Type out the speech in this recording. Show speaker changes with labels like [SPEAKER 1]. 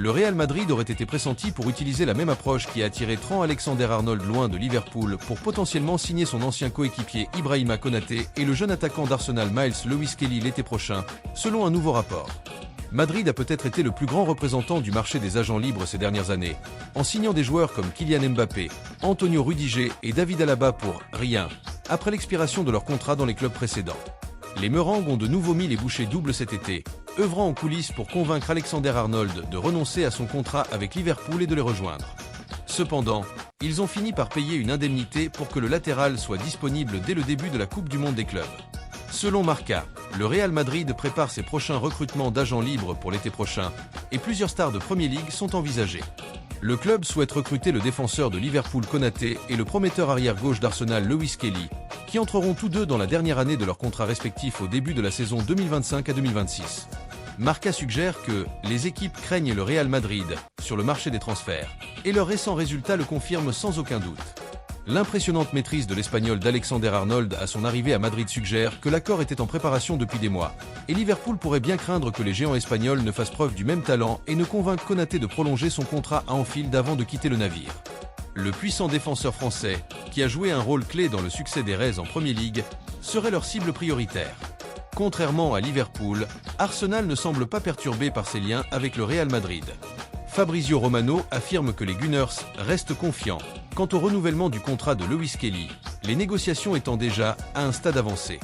[SPEAKER 1] Le Real Madrid aurait été pressenti pour utiliser la même approche qui a attiré Trent Alexander-Arnold loin de Liverpool pour potentiellement signer son ancien coéquipier Ibrahima Konaté et le jeune attaquant d'Arsenal Miles Lewis-Kelly l'été prochain, selon un nouveau rapport. Madrid a peut-être été le plus grand représentant du marché des agents libres ces dernières années, en signant des joueurs comme Kylian Mbappé, Antonio Rudiger et David Alaba pour rien, après l'expiration de leur contrat dans les clubs précédents. Les Meringues ont de nouveau mis les bouchées doubles cet été, œuvrant en coulisses pour convaincre Alexander-Arnold de renoncer à son contrat avec Liverpool et de les rejoindre. Cependant, ils ont fini par payer une indemnité pour que le latéral soit disponible dès le début de la Coupe du Monde des clubs. Selon Marca, le Real Madrid prépare ses prochains recrutements d'agents libres pour l'été prochain et plusieurs stars de Premier League sont envisagées. Le club souhaite recruter le défenseur de Liverpool Konaté et le prometteur arrière-gauche d'Arsenal Lewis-Kelly, qui entreront tous deux dans la dernière année de leur contrat respectif au début de la saison 2025 à 2026. Marca suggère que les équipes craignent le Real Madrid sur le marché des transferts, et leurs récents résultats le confirment sans aucun doute. L'impressionnante maîtrise de l'Espagnol d'Alexander-Arnold à son arrivée à Madrid suggère que l'accord était en préparation depuis des mois, et Liverpool pourrait bien craindre que les géants espagnols ne fassent preuve du même talent et ne convainquent Konaté de prolonger son contrat à Anfield avant de quitter le navire. Le puissant défenseur français, qui a joué un rôle clé dans le succès des Reds en Premier League, serait leur cible prioritaire. Contrairement à Liverpool, Arsenal ne semble pas perturbé par ses liens avec le Real Madrid. Fabrizio Romano affirme que les Gunners restent confiants quant au renouvellement du contrat de Lewis-Kelly, les négociations étant déjà à un stade avancé.